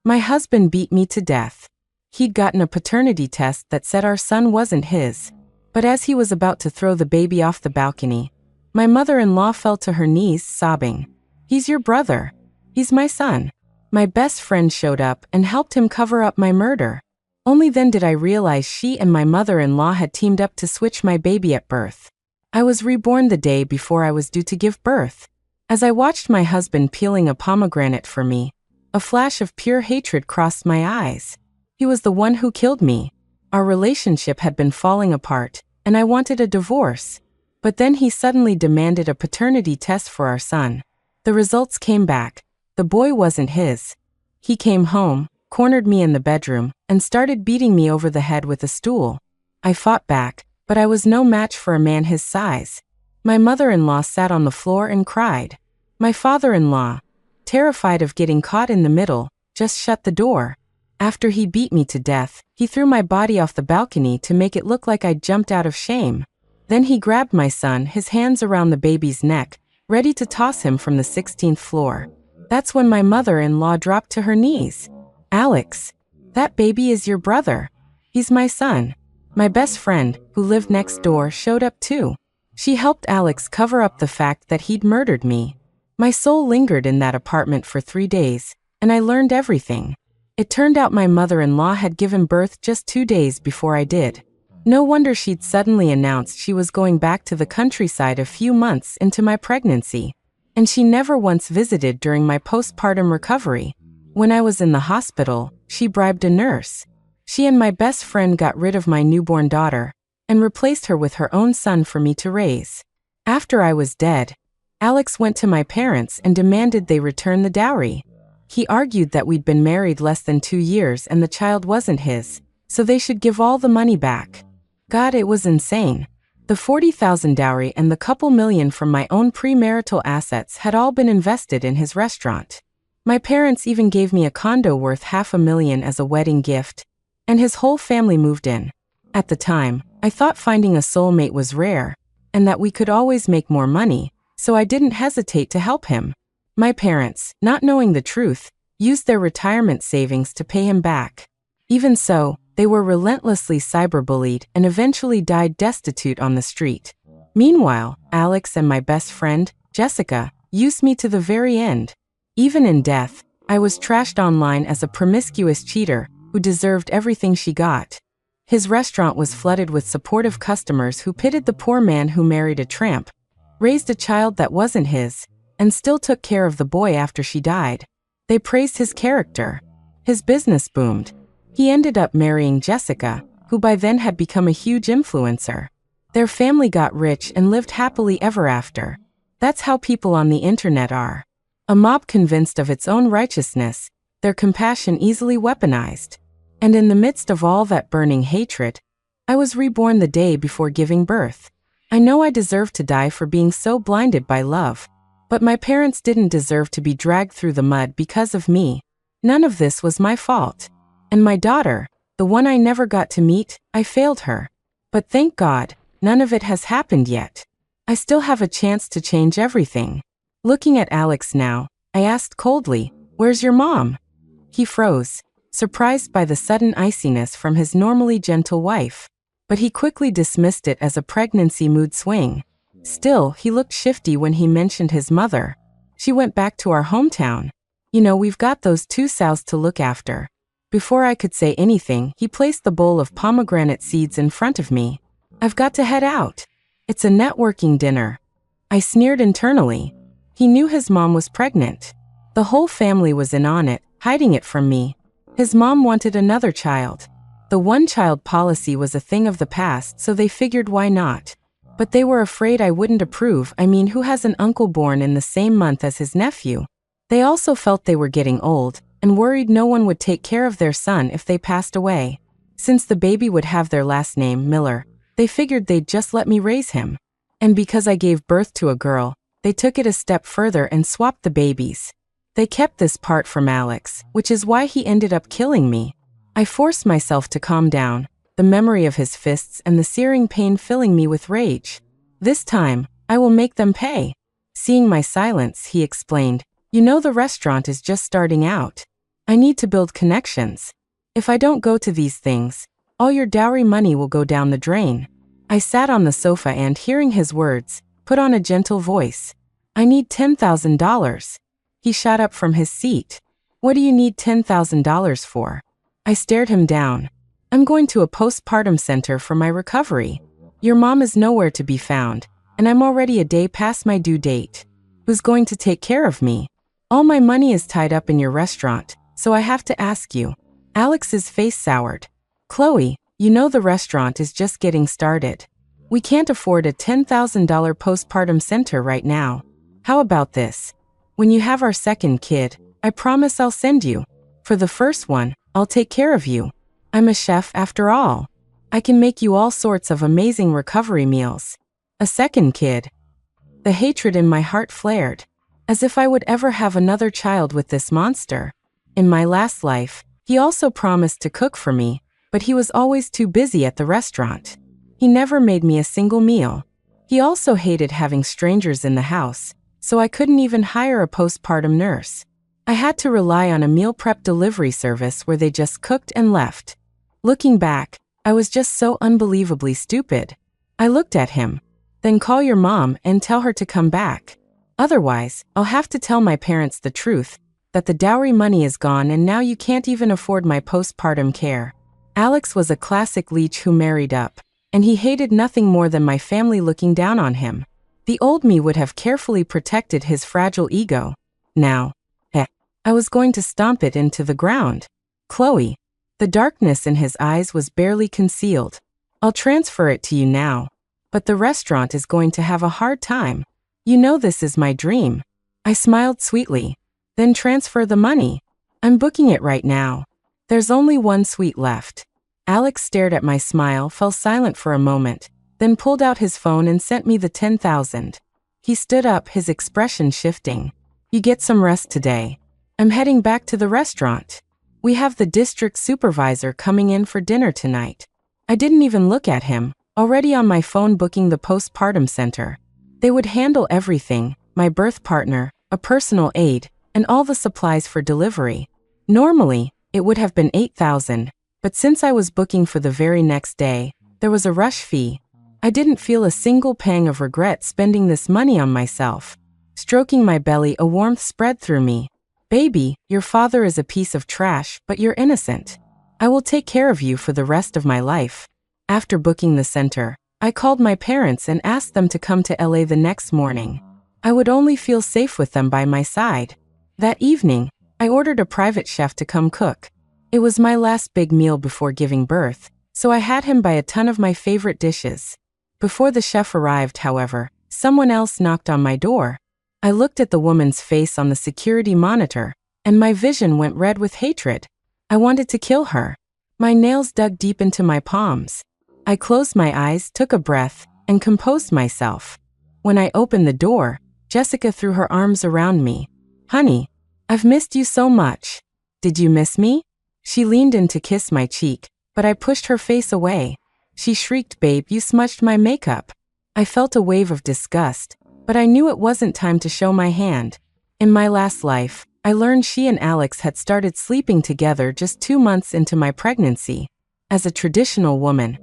My husband beat me to death. He'd gotten a paternity test that said our son wasn't his. But as he was about to throw the baby off the balcony, my mother-in-law fell to her knees, sobbing, "He's your brother. He's my son." My best friend showed up and helped him cover up my murder. Only then did I realize she and my mother-in-law had teamed up to switch my baby at birth. I was reborn the day before I was due to give birth. As I watched my husband peeling a pomegranate for me, a flash of pure hatred crossed my eyes. He was the one who killed me. Our relationship had been falling apart, and I wanted a divorce. But then he suddenly demanded a paternity test for our son. The results came back. The boy wasn't his. He came home, cornered me in the bedroom, and started beating me over the head with a stool. I fought back, but I was no match for a man his size. My mother-in-law sat on the floor and cried. My father-in-law, terrified of getting caught in the middle, just shut the door. After he beat me to death, he threw my body off the balcony to make it look like I'd jumped out of shame. Then he grabbed my son, his hands around the baby's neck, ready to toss him from the 16th floor. That's when my mother-in-law dropped to her knees. "Alex, that baby is your brother. He's my son." My best friend, who lived next door, showed up too. She helped Alex cover up the fact that he'd murdered me. My soul lingered in that apartment for 3 days, and I learned everything. It turned out my mother-in-law had given birth just 2 days before I did. No wonder she'd suddenly announced she was going back to the countryside a few months into my pregnancy. And she never once visited during my postpartum recovery. When I was in the hospital, she bribed a nurse. She and my best friend got rid of my newborn daughter and replaced her with her own son for me to raise. After I was dead, Alex went to my parents and demanded they return the dowry. He argued that we'd been married less than 2 years and the child wasn't his, so they should give all the money back. God, it was insane. The 40,000 dowry and the couple million from my own premarital assets had all been invested in his restaurant. My parents even gave me a condo worth $500,000 as a wedding gift, and his whole family moved in. At the time, I thought finding a soulmate was rare, and that we could always make more money, so I didn't hesitate to help him. My parents, not knowing the truth, used their retirement savings to pay him back. Even so, they were relentlessly cyberbullied and eventually died destitute on the street. Meanwhile, Alex and my best friend, Jessica, used me to the very end. Even in death, I was trashed online as a promiscuous cheater who deserved everything she got. His restaurant was flooded with supportive customers who pitied the poor man who married a tramp, raised a child that wasn't his, and still took care of the boy after she died. They praised his character. His business boomed. He ended up marrying Jessica, who by then had become a huge influencer. Their family got rich and lived happily ever after. That's how people on the internet are. A mob convinced of its own righteousness, their compassion easily weaponized. And in the midst of all that burning hatred, I was reborn the day before giving birth. I know I deserved to die for being so blinded by love, but my parents didn't deserve to be dragged through the mud because of me. None of this was my fault. And my daughter, the one I never got to meet, I failed her. But thank God, none of it has happened yet. I still have a chance to change everything. Looking at Alex now, I asked coldly, "Where's your mom?" He froze, surprised by the sudden iciness from his normally gentle wife. But he quickly dismissed it as a pregnancy mood swing. Still, he looked shifty when he mentioned his mother. "She went back to our hometown. You know, we've got those 2 sows to look after." Before I could say anything, he placed the bowl of pomegranate seeds in front of me. "I've got to head out. It's a networking dinner." I sneered internally. He knew his mom was pregnant. The whole family was in on it, hiding it from me. His mom wanted another child. The one-child policy was a thing of the past, so they figured why not. But they were afraid I wouldn't approve. I mean, who has an uncle born in the same month as his nephew? They also felt they were getting old, and worried no one would take care of their son if they passed away. Since the baby would have their last name, Miller, they figured they'd just let me raise him. And because I gave birth to a girl, they took it a step further and swapped the babies. They kept this part from Alex, which is why he ended up killing me. I forced myself to calm down, the memory of his fists and the searing pain filling me with rage. "This time, I will make them pay." Seeing my silence, he explained, "You know, the restaurant is just starting out. I need to build connections. If I don't go to these things, all your dowry money will go down the drain. I sat on the sofa and, hearing his words, put on a gentle voice. I need $10,000. He shot up from his seat. What do you need $10,000 for? I stared him down. I'm going to a postpartum center for my recovery. Your mom is nowhere to be found, and I'm already a day past my due date. Who's going to take care of me? All my money is tied up in your restaurant, so I have to ask you. Alex's face soured. Chloe, you know the restaurant is just getting started. We can't afford a $10,000 postpartum center right now. How about this? When you have our second kid, I promise I'll send you. For the first one, I'll take care of you. I'm a chef after all. I can make you all sorts of amazing recovery meals. A second kid. The hatred in my heart flared. As if I would ever have another child with this monster. In my last life, he also promised to cook for me, but he was always too busy at the restaurant. He never made me a single meal. He also hated having strangers in the house, so I couldn't even hire a postpartum nurse. I had to rely on a meal prep delivery service where they just cooked and left. Looking back, I was just so unbelievably stupid. I looked at him. Then call your mom and tell her to come back. Otherwise, I'll have to tell my parents the truth, that the dowry money is gone and now you can't even afford my postpartum care. Alex was a classic leech who married up, and he hated nothing more than my family looking down on him. The old me would have carefully protected his fragile ego. Now, I was going to stomp it into the ground. Chloe. The darkness in his eyes was barely concealed. I'll transfer it to you now. But the restaurant is going to have a hard time. You know this is my dream. I smiled sweetly. Then transfer the money. I'm booking it right now. There's only one suite left. Alex stared at my smile, fell silent for a moment, then pulled out his phone and sent me the $10,000. He stood up, his expression shifting. You get some rest today. I'm heading back to the restaurant. We have the district supervisor coming in for dinner tonight. I didn't even look at him, already on my phone booking the postpartum center. They would handle everything, my birth partner, a personal aide, and all the supplies for delivery. Normally, it would have been $8,000, but since I was booking for the very next day, there was a rush fee. I didn't feel a single pang of regret spending this money on myself. Stroking my belly, a warmth spread through me. Baby, your father is a piece of trash, but you're innocent. I will take care of you for the rest of my life. After booking the center, I called my parents and asked them to come to LA the next morning. I would only feel safe with them by my side. That evening, I ordered a private chef to come cook. It was my last big meal before giving birth, so I had him buy a ton of my favorite dishes. Before the chef arrived, however, someone else knocked on my door. I looked at the woman's face on the security monitor, and my vision went red with hatred. I wanted to kill her. My nails dug deep into my palms. I closed my eyes, took a breath, and composed myself. When I opened the door, Jessica threw her arms around me. Honey, I've missed you so much. Did you miss me? She leaned in to kiss my cheek, but I pushed her face away. She shrieked, Babe, you smudged my makeup. I felt a wave of disgust, but I knew it wasn't time to show my hand. In my last life, I learned she and Alex had started sleeping together just 2 months into my pregnancy. As a traditional woman,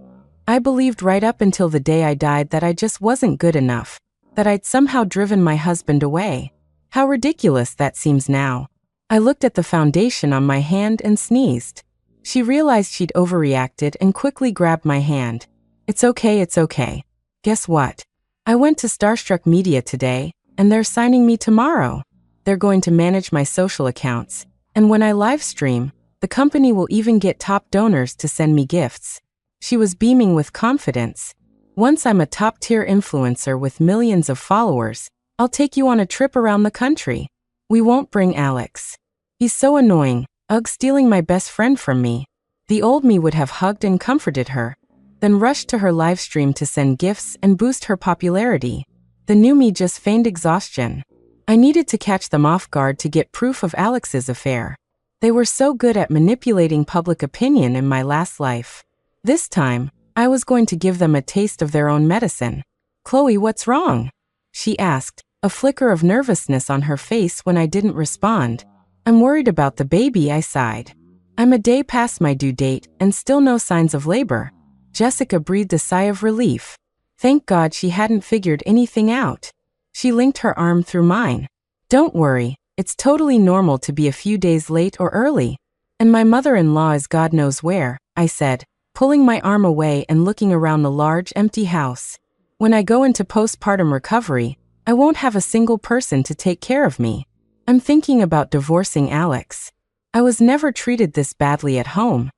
I believed right up until the day I died that I just wasn't good enough, that I'd somehow driven my husband away. How ridiculous that seems now. I looked at the foundation on my hand and sneezed. She realized she'd overreacted and quickly grabbed my hand. It's okay, it's okay. Guess what? I went to Starstruck Media today, and they're signing me tomorrow. They're going to manage my social accounts, and when I live stream, the company will even get top donors to send me gifts. She was beaming with confidence. Once I'm a top-tier influencer with millions of followers, I'll take you on a trip around the country. We won't bring Alex. He's so annoying, stealing my best friend from me. The old me would have hugged and comforted her, then rushed to her live stream to send gifts and boost her popularity. The new me just feigned exhaustion. I needed to catch them off guard to get proof of Alex's affair. They were so good at manipulating public opinion in my last life. This time, I was going to give them a taste of their own medicine. Chloe, what's wrong? She asked, a flicker of nervousness on her face when I didn't respond. I'm worried about the baby, I sighed. I'm a day past my due date and still no signs of labor. Jessica breathed a sigh of relief. Thank God she hadn't figured anything out. She linked her arm through mine. Don't worry, it's totally normal to be a few days late or early. And my mother-in-law is God knows where, I said, pulling my arm away and looking around the large, empty house. When I go into postpartum recovery, I won't have a single person to take care of me. I'm thinking about divorcing Alex. I was never treated this badly at home.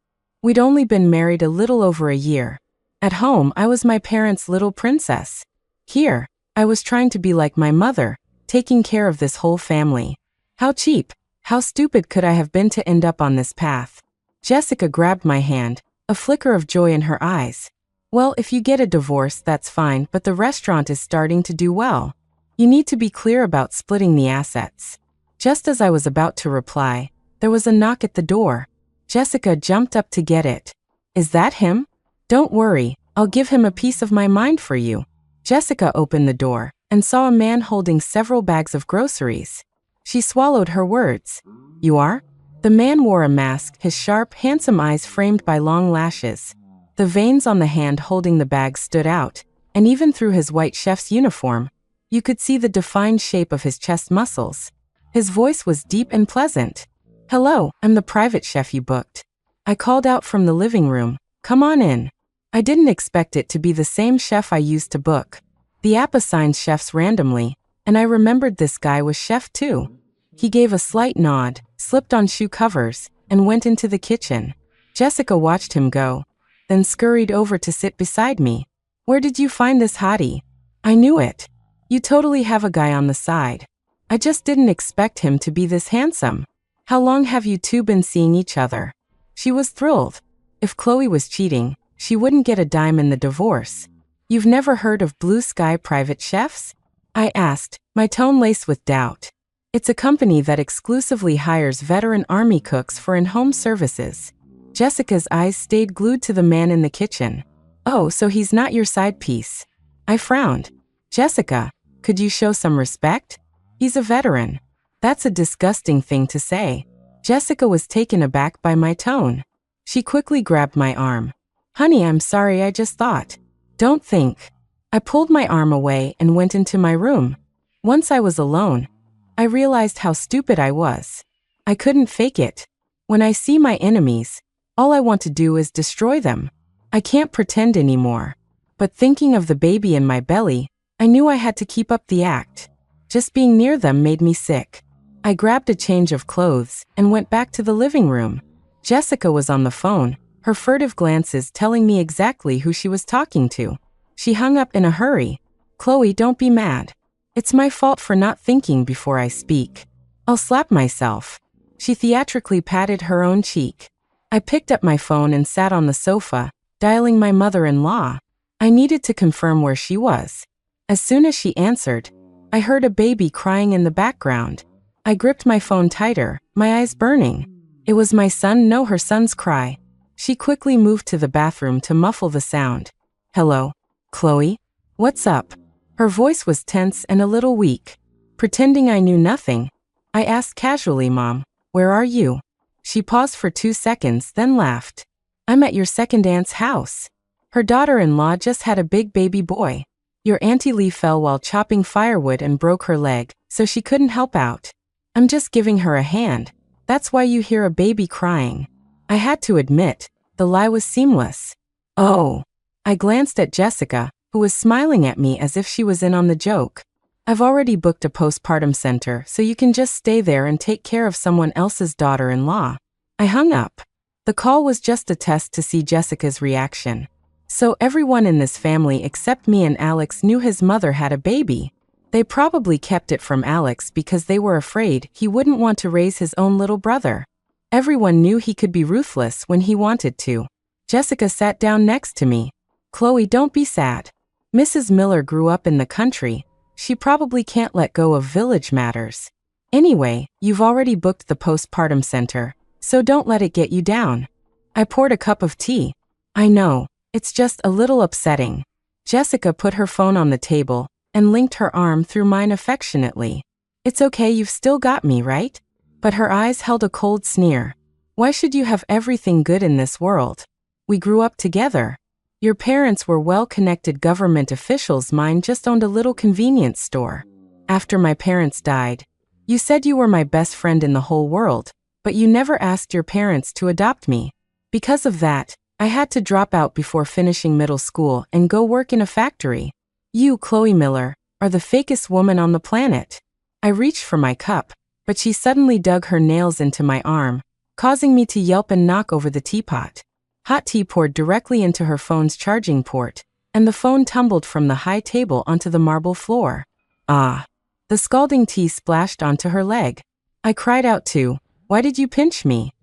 We'd only been married a little over a year. At home, I was my parents' little princess. Here, I was trying to be like my mother, taking care of this whole family. How cheap, how stupid could I have been to end up on this path? Jessica grabbed my hand, a flicker of joy in her eyes. Well, if you get a divorce, that's fine, but the restaurant is starting to do well. You need to be clear about splitting the assets. Just as I was about to reply, there was a knock at the door. Jessica jumped up to get it. Is that him? Don't worry, I'll give him a piece of my mind for you. Jessica opened the door and saw a man holding several bags of groceries. She swallowed her words. You are? The man wore a mask, his sharp, handsome eyes framed by long lashes. The veins on the hand holding the bag stood out, and even through his white chef's uniform, you could see the defined shape of his chest muscles. His voice was deep and pleasant. Hello, I'm the private chef you booked. I called out from the living room. Come on in. I didn't expect it to be the same chef I used to book. The app assigns chefs randomly, and I remembered this guy was chef too. He gave a slight nod, slipped on shoe covers, and went into the kitchen. Jessica watched him go, then scurried over to sit beside me. Where did you find this hottie? I knew it. You totally have a guy on the side. I just didn't expect him to be this handsome. How long have you two been seeing each other? She was thrilled. If Chloe was cheating, she wouldn't get a dime in the divorce. You've never heard of Blue Sky Private Chefs? I asked, my tone laced with doubt. It's a company that exclusively hires veteran army cooks for in-home services. Jessica's eyes stayed glued to the man in the kitchen. Oh, so he's not your side piece. I frowned. Jessica, could you show some respect? He's a veteran. That's a disgusting thing to say. Jessica was taken aback by my tone. She quickly grabbed my arm. Honey, I'm sorry, I just thought. Don't think. I pulled my arm away and went into my room. Once I was alone, I realized how stupid I was. I couldn't fake it. When I see my enemies, all I want to do is destroy them. I can't pretend anymore. But thinking of the baby in my belly, I knew I had to keep up the act. Just being near them made me sick. I grabbed a change of clothes and went back to the living room. Jessica was on the phone, her furtive glances telling me exactly who she was talking to. She hung up in a hurry. Chloe, don't be mad. It's my fault for not thinking before I speak. I'll slap myself. She theatrically patted her own cheek. I picked up my phone and sat on the sofa, dialing my mother-in-law. I needed to confirm where she was. As soon as she answered, I heard a baby crying in the background. I gripped my phone tighter, my eyes burning. It was my son, no, her son's cry. She quickly moved to the bathroom to muffle the sound. Hello, Chloe? What's up? Her voice was tense and a little weak. Pretending I knew nothing, I asked casually, Mom, where are you? She paused for 2 seconds, then laughed. I'm at your second aunt's house. Her daughter-in-law just had a big baby boy. Your Auntie Lee fell while chopping firewood and broke her leg, so she couldn't help out. I'm just giving her a hand. That's why you hear a baby crying. I had to admit, the lie was seamless. Oh. I glanced at Jessica, who was smiling at me as if she was in on the joke. I've already booked a postpartum center, so you can just stay there and take care of someone else's daughter-in-law. I hung up. The call was just a test to see Jessica's reaction. So everyone in this family except me and Alex knew his mother had a baby. They probably kept it from Alex because they were afraid he wouldn't want to raise his own little brother. Everyone knew he could be ruthless when he wanted to. Jessica sat down next to me. Chloe, don't be sad. Mrs. Miller grew up in the country. She probably can't let go of village matters. Anyway, you've already booked the postpartum center, so don't let it get you down. I poured a cup of tea. I know, it's just a little upsetting. Jessica put her phone on the table and linked her arm through mine affectionately. It's okay, you've still got me, right? but her eyes held a cold sneer. Why should you have everything good in this world? We grew up together. Your parents were well-connected government officials, mine just owned a little convenience store. After my parents died, you said you were my best friend in the whole world, but you never asked your parents to adopt me. Because of that, I had to drop out before finishing middle school and go work in a factory. You, Chloe Miller, are the fakest woman on the planet. I reached for my cup, but she suddenly dug her nails into my arm, causing me to yelp and knock over the teapot. Hot tea poured directly into her phone's charging port, and the phone tumbled from the high table onto the marble floor. Ah! The scalding tea splashed onto her leg. I cried out too. Why did you pinch me?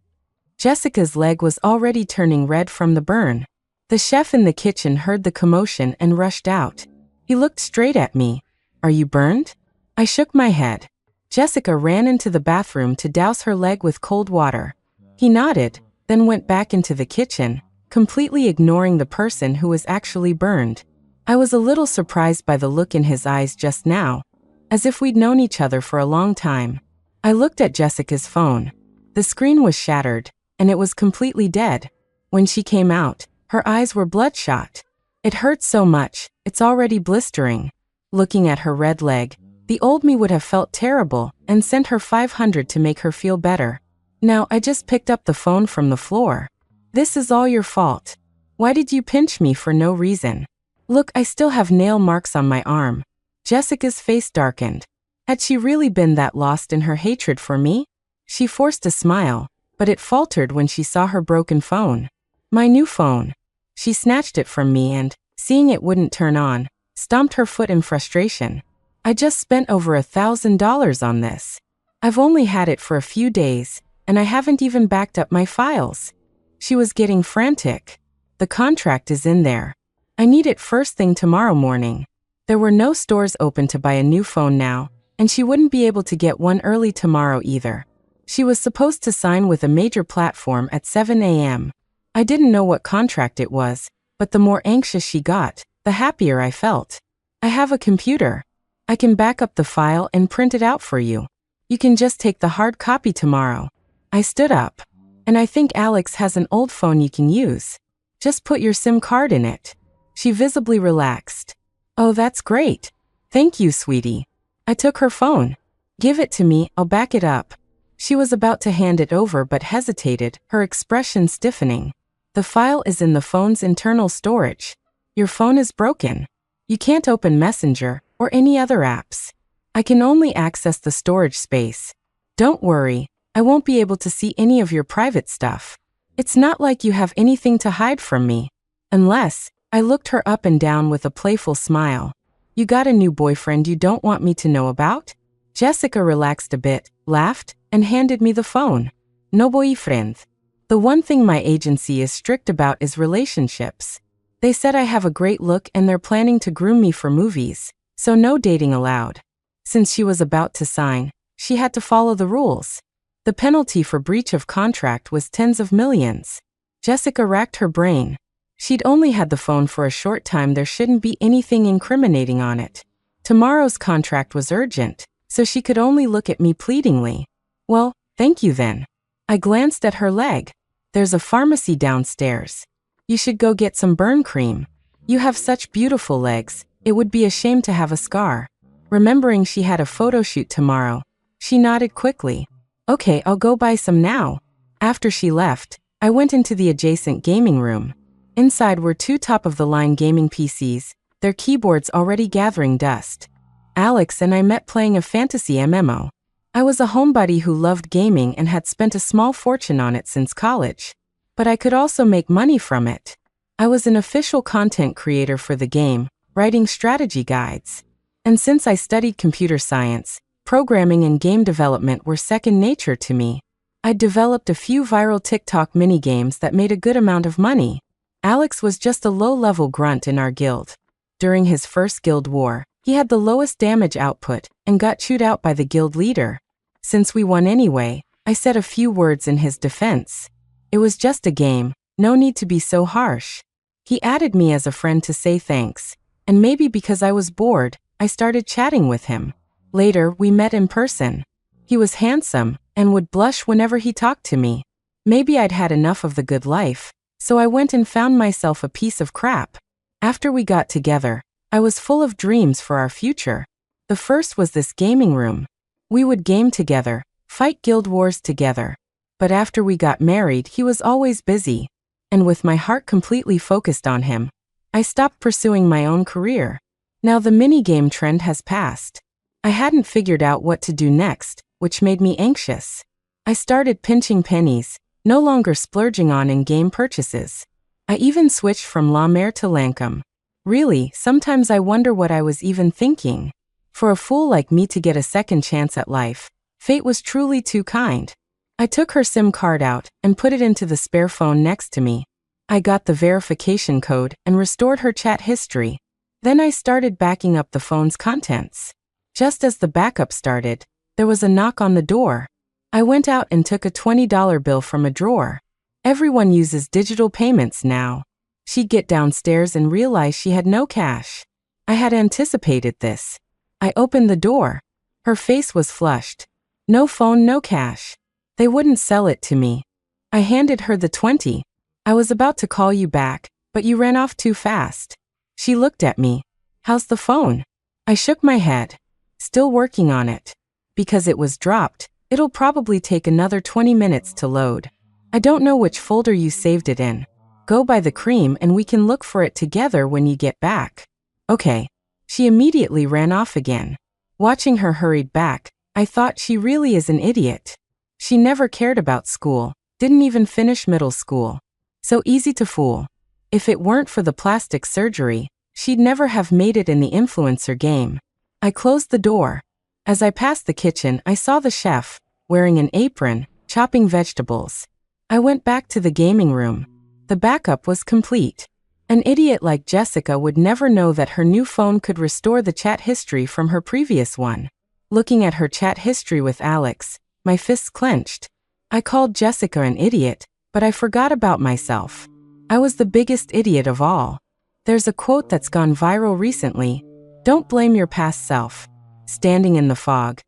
Jessica's leg was already turning red from the burn. The chef in the kitchen heard the commotion and rushed out. He looked straight at me. Are you burned? I shook my head. Jessica ran into the bathroom to douse her leg with cold water. He nodded, then went back into the kitchen, completely ignoring the person who was actually burned. I was a little surprised by the look in his eyes just now, as if we'd known each other for a long time. I looked at Jessica's phone. The screen was shattered, and it was completely dead. When she came out, her eyes were bloodshot. It hurt so much, it's already blistering. Looking at her red leg, the old me would have felt terrible and sent her 500 to make her feel better. Now I just picked up the phone from the floor. This is all your fault. Why did you pinch me for no reason? Look, I still have nail marks on my arm. Jessica's face darkened. Had she really been that lost in her hatred for me? She forced a smile, but it faltered when she saw her broken phone. My new phone. She snatched it from me and, seeing it wouldn't turn on, stomped her foot in frustration. I just spent over $1,000 on this. I've only had it for a few days, and I haven't even backed up my files. She was getting frantic. The contract is in there. I need it first thing tomorrow morning. There were no stores open to buy a new phone now, and she wouldn't be able to get one early tomorrow either. She was supposed to sign with a major platform at 7 a.m. I didn't know what contract it was, but the more anxious she got, the happier I felt. I have a computer. I can back up the file and print it out for you. You can just take the hard copy tomorrow. I stood up. And I think Alex has an old phone you can use. Just put your SIM card in it. She visibly relaxed. Oh, that's great. Thank you, sweetie. I took her phone. Give it to me, I'll back it up. She was about to hand it over but hesitated, her expression stiffening. The file is in the phone's internal storage. Your phone is broken. You can't open Messenger or any other apps. I can only access the storage space. Don't worry, I won't be able to see any of your private stuff. It's not like you have anything to hide from me. Unless, I looked her up and down with a playful smile. You got a new boyfriend you don't want me to know about? Jessica relaxed a bit, laughed, and handed me the phone. No boyfriend. The one thing my agency is strict about is relationships. They said I have a great look and they're planning to groom me for movies, so no dating allowed. Since she was about to sign, she had to follow the rules. The penalty for breach of contract was tens of millions. Jessica racked her brain. She'd only had the phone for a short time, there shouldn't be anything incriminating on it. Tomorrow's contract was urgent, so she could only look at me pleadingly. Well, thank you then. I glanced at her leg. There's a pharmacy downstairs. You should go get some burn cream. You have such beautiful legs, it would be a shame to have a scar. Remembering she had a photo shoot tomorrow, she nodded quickly. Okay, I'll go buy some now. After she left, I went into the adjacent gaming room. Inside were two top-of-the-line gaming PCs, their keyboards already gathering dust. Alex and I met playing a fantasy MMO. I was a homebody who loved gaming and had spent a small fortune on it since college. But I could also make money from it. I was an official content creator for the game, writing strategy guides. And since I studied computer science, programming and game development were second nature to me. I'd developed a few viral TikTok minigames that made a good amount of money. Alex was just a low-level grunt in our guild. During his first guild war, he had the lowest damage output and got chewed out by the guild leader. Since we won anyway, I said a few words in his defense. It was just a game, no need to be so harsh. He added me as a friend to say thanks, and maybe because I was bored, I started chatting with him. Later, we met in person. He was handsome, and would blush whenever he talked to me. Maybe I'd had enough of the good life, so I went and found myself a piece of crap. After we got together, I was full of dreams for our future. The first was this gaming room. We would game together, fight guild wars together. But after we got married, he was always busy. And with my heart completely focused on him, I stopped pursuing my own career. Now the minigame trend has passed. I hadn't figured out what to do next, which made me anxious. I started pinching pennies, no longer splurging on in-game purchases. I even switched from La Mer to Lancome. Really, sometimes I wonder what I was even thinking. For a fool like me to get a second chance at life, fate was truly too kind. I took her SIM card out and put it into the spare phone next to me. I got the verification code and restored her chat history. Then I started backing up the phone's contents. Just as the backup started, there was a knock on the door. I went out and took a $20 bill from a drawer. Everyone uses digital payments now. She'd get downstairs and realize she had no cash. I had anticipated this. I opened the door. Her face was flushed. No phone, no cash. They wouldn't sell it to me. I handed her the 20. I was about to call you back, but you ran off too fast. She looked at me. How's the phone? I shook my head. Still working on it. Because it was dropped, it'll probably take another 20 minutes to load. I don't know which folder you saved it in. Go buy the cream and we can look for it together when you get back. Okay. She immediately ran off again. Watching her hurried back, I thought she really is an idiot. She never cared about school, didn't even finish middle school. So easy to fool. If it weren't for the plastic surgery, she'd never have made it in the influencer game. I closed the door. As I passed the kitchen, I saw the chef, wearing an apron, chopping vegetables. I went back to the gaming room. The backup was complete. An idiot like Jessica would never know that her new phone could restore the chat history from her previous one. Looking at her chat history with Alex, my fists clenched. I called Jessica an idiot, but I forgot about myself. I was the biggest idiot of all. There's a quote that's gone viral recently. Don't blame your past self. Standing in the fog.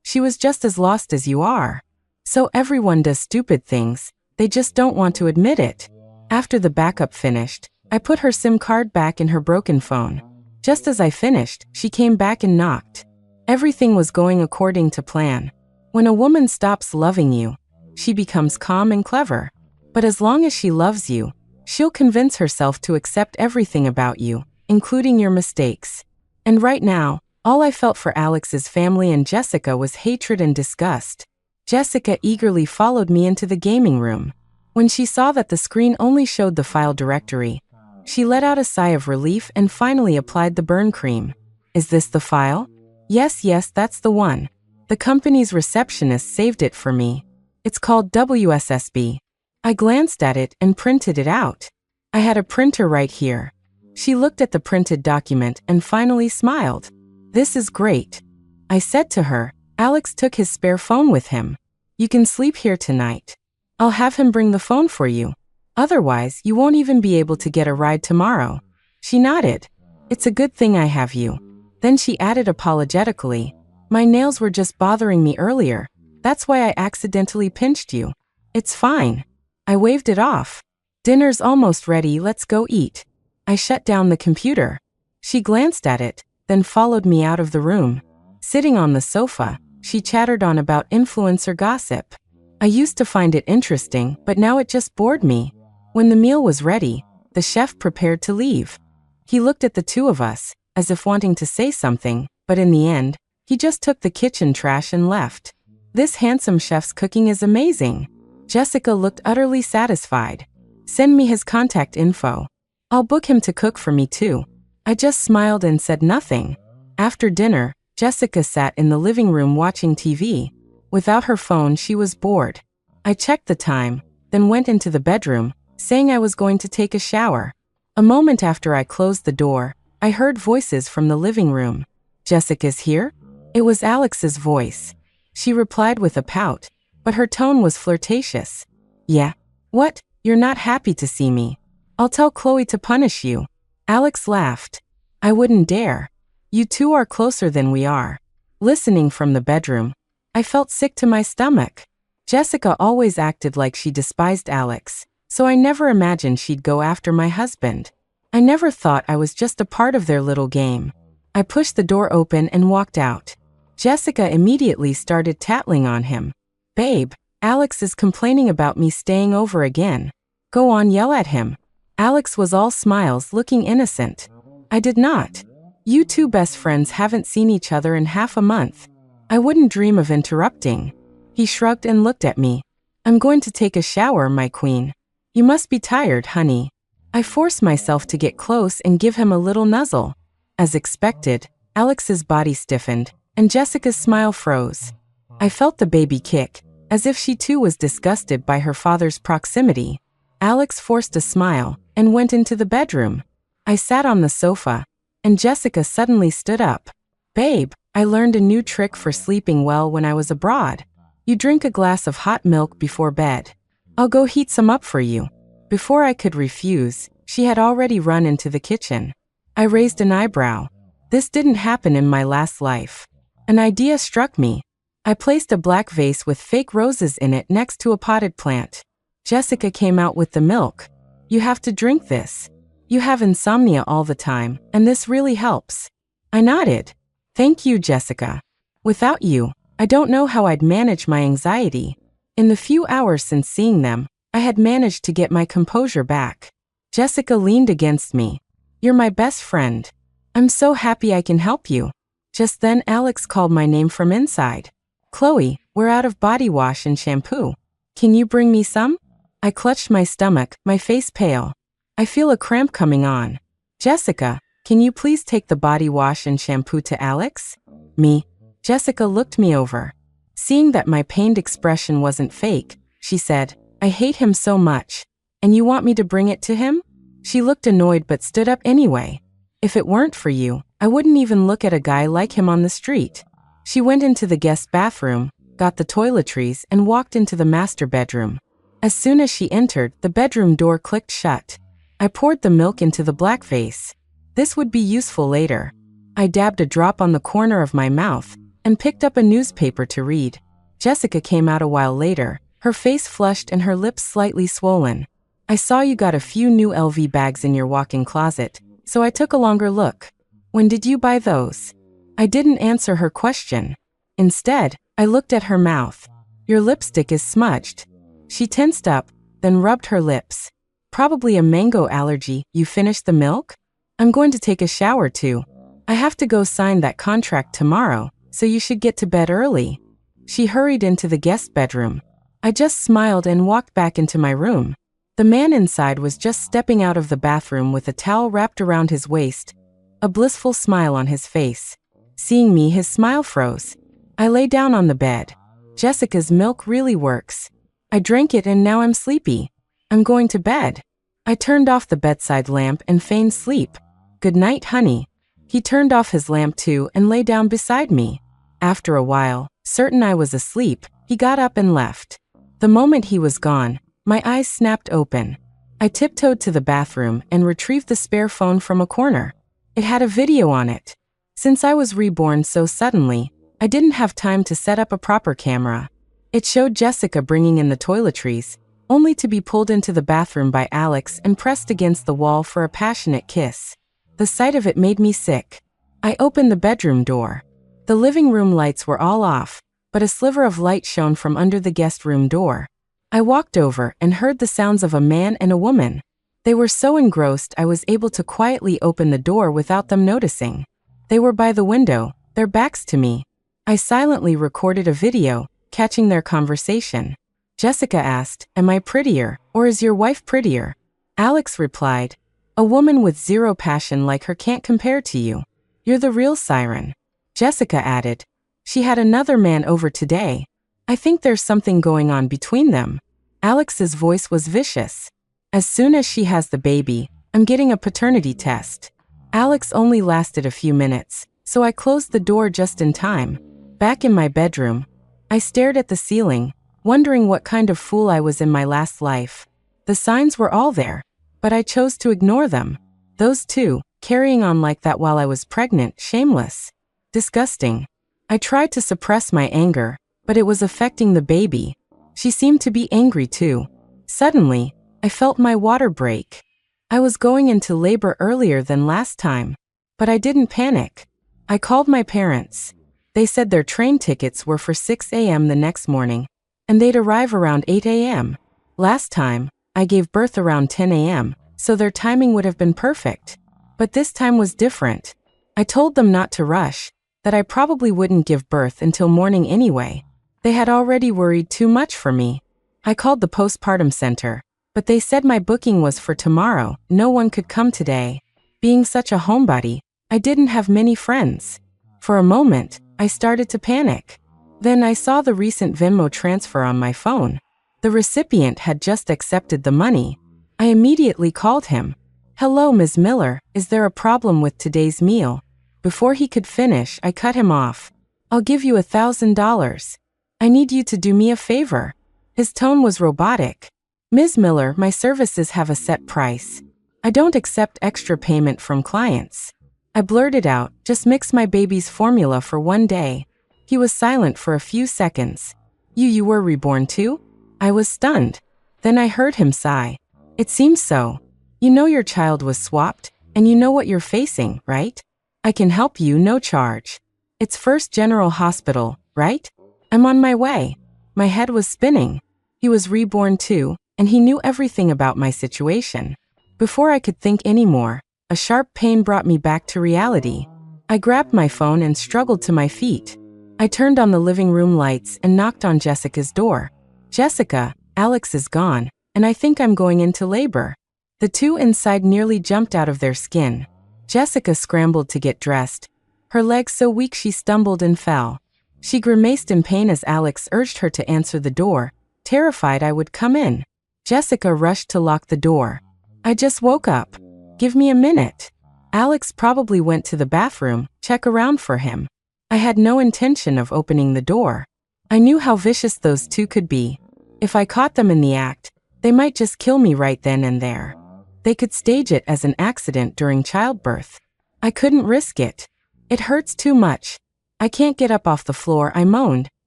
She was just as lost as you are. So everyone does stupid things, they just don't want to admit it. After the backup finished, I put her SIM card back in her broken phone. Just as I finished, she came back and knocked. Everything was going according to plan. When a woman stops loving you, she becomes calm and clever. But as long as she loves you, she'll convince herself to accept everything about you, including your mistakes. And right now, all I felt for Alex's family and Jessica was hatred and disgust. Jessica eagerly followed me into the gaming room. When she saw that the screen only showed the file directory, she let out a sigh of relief and finally applied the burn cream. Is this the file? Yes, that's the one. The company's receptionist saved it for me. It's called WSSB. I glanced at it and printed it out. I had a printer right here. She looked at the printed document and finally smiled. This is great. I said to her, Alex took his spare phone with him. You can sleep here tonight. I'll have him bring the phone for you. Otherwise, you won't even be able to get a ride tomorrow. She nodded. It's a good thing I have you. Then she added apologetically, my nails were just bothering me earlier. That's why I accidentally pinched you. It's fine. I waved it off. Dinner's almost ready, let's go eat. I shut down the computer. She glanced at it, then followed me out of the room. Sitting on the sofa, she chattered on about influencer gossip. I used to find it interesting, but now it just bored me. When the meal was ready, the chef prepared to leave. He looked at the two of us, as if wanting to say something, but in the end, he just took the kitchen trash and left. This handsome chef's cooking is amazing. Jessica looked utterly satisfied. Send me his contact info. I'll book him to cook for me too. I just smiled and said nothing. After dinner, Jessica sat in the living room watching TV. Without her phone, she was bored. I checked the time, then went into the bedroom, saying I was going to take a shower. A moment after I closed the door, I heard voices from the living room. Jessica's here? It was Alex's voice. She replied with a pout, but her tone was flirtatious. Yeah? What? You're not happy to see me. I'll tell Chloe to punish you. Alex laughed. I wouldn't dare. You two are closer than we are. Listening from the bedroom, I felt sick to my stomach. Jessica always acted like she despised Alex, so I never imagined she'd go after my husband. I never thought I was just a part of their little game. I pushed the door open and walked out. Jessica immediately started tattling on him. "Babe, Alex is complaining about me staying over again. Go on, yell at him." Alex was all smiles, looking innocent. "I did not. You two best friends haven't seen each other in half a month. I wouldn't dream of interrupting." He shrugged and looked at me. "I'm going to take a shower, my queen. You must be tired, honey." I forced myself to get close and give him a little nuzzle. As expected, Alex's body stiffened, and Jessica's smile froze. I felt the baby kick, as if she too was disgusted by her father's proximity. Alex forced a smile and went into the bedroom. I sat on the sofa, and Jessica suddenly stood up. "Babe, I learned a new trick for sleeping well when I was abroad. You drink a glass of hot milk before bed. I'll go heat some up for you." Before I could refuse, she had already run into the kitchen. I raised an eyebrow. This didn't happen in my last life. An idea struck me. I placed a black vase with fake roses in it next to a potted plant. Jessica came out with the milk. "You have to drink this. You have insomnia all the time, and this really helps." I nodded. "Thank you, Jessica. Without you, I don't know how I'd manage my anxiety." In the few hours since seeing them, I had managed to get my composure back. Jessica leaned against me. "You're my best friend. I'm so happy I can help you." Just then Alex called my name from inside. "Chloe, we're out of body wash and shampoo. Can you bring me some?" I clutched my stomach, my face pale. "I feel a cramp coming on." "Jessica, can you please take the body wash and shampoo to Alex?" "Me?" Jessica looked me over. Seeing that my pained expression wasn't fake, she said, "I hate him so much. And you want me to bring it to him?" She looked annoyed but stood up anyway. "If it weren't for you, I wouldn't even look at a guy like him on the street." She went into the guest bathroom, got the toiletries, and walked into the master bedroom. As soon as she entered, the bedroom door clicked shut. I poured the milk into the black vase. This would be useful later. I dabbed a drop on the corner of my mouth and picked up a newspaper to read. Jessica came out a while later, her face flushed and her lips slightly swollen. "I saw you got a few new LV bags in your walk-in closet, so I took a longer look. When did you buy those?" I didn't answer her question. Instead, I looked at her mouth. "Your lipstick is smudged." She tensed up, then rubbed her lips. "Probably a mango allergy. You finished the milk?" "I'm going to take a shower too. I have to go sign that contract tomorrow, so you should get to bed early." She hurried into the guest bedroom. I just smiled and walked back into my room. The man inside was just stepping out of the bathroom with a towel wrapped around his waist, a blissful smile on his face. Seeing me, his smile froze. I lay down on the bed. Jessica's milk really works. I drank it and now I'm sleepy. I'm going to bed. I turned off the bedside lamp and feigned sleep. "Good night, honey." He turned off his lamp too and lay down beside me. After a while, certain I was asleep, he got up and left. The moment he was gone, my eyes snapped open. I tiptoed to the bathroom and retrieved the spare phone from a corner. It had a video on it. Since I was reborn so suddenly, I didn't have time to set up a proper camera. It showed Jessica bringing in the toiletries, only to be pulled into the bathroom by Alex and pressed against the wall for a passionate kiss. The sight of it made me sick. I opened the bedroom door. The living room lights were all off, but a sliver of light shone from under the guest room door. I walked over and heard the sounds of a man and a woman. They were so engrossed I was able to quietly open the door without them noticing. They were by the window, their backs to me. I silently recorded a video, catching their conversation. Jessica asked, "Am I prettier, or is your wife prettier?" Alex replied, "A woman with zero passion like her can't compare to you. You're the real siren." Jessica added, "She had another man over today. I think there's something going on between them." Alex's voice was vicious. "As soon as she has the baby, I'm getting a paternity test." Alex only lasted a few minutes, so I closed the door just in time. Back in my bedroom, I stared at the ceiling, wondering what kind of fool I was in my last life. The signs were all there, but I chose to ignore them. Those two, carrying on like that while I was pregnant, shameless. Disgusting. I tried to suppress my anger, but it was affecting the baby. She seemed to be angry too. Suddenly, I felt my water break. I was going into labor earlier than last time, but I didn't panic. I called my parents. They said their train tickets were for 6 a.m. the next morning, and they'd arrive around 8 a.m. Last time, I gave birth around 10 a.m., so their timing would have been perfect. But this time was different. I told them not to rush, that I probably wouldn't give birth until morning anyway. They had already worried too much for me. I called the postpartum center, but they said my booking was for tomorrow, no one could come today. Being such a homebody, I didn't have many friends. For a moment, I started to panic. Then I saw the recent Venmo transfer on my phone. The recipient had just accepted the money. I immediately called him. "Hello, Ms. Miller, is there a problem with today's meal?" Before he could finish, I cut him off. "I'll give you $1,000. I need you to do me a favor." His tone was robotic. "Ms. Miller, my services have a set price. I don't accept extra payment from clients." I blurted out, "Just mix my baby's formula for one day." He was silent for a few seconds. You were reborn too?" I was stunned. Then I heard him sigh. "It seems so. You know your child was swapped, and you know what you're facing, right? I can help you, no charge. It's First General Hospital, right? I'm on my way." My head was spinning. He was reborn too, and he knew everything about my situation. Before I could think anymore, a sharp pain brought me back to reality. I grabbed my phone and struggled to my feet. I turned on the living room lights and knocked on Jessica's door. "Jessica, Alex is gone, and I think I'm going into labor." The two inside nearly jumped out of their skin. Jessica scrambled to get dressed. Her legs so weak she stumbled and fell. She grimaced in pain as Alex urged her to answer the door, terrified I would come in. Jessica rushed to lock the door. "I just woke up. Give me a minute." Alex probably went to the bathroom, check around for him. I had no intention of opening the door. I knew how vicious those two could be. If I caught them in the act, they might just kill me right then and there. They could stage it as an accident during childbirth. I couldn't risk it. "It hurts too much. I can't get up off the floor," I moaned,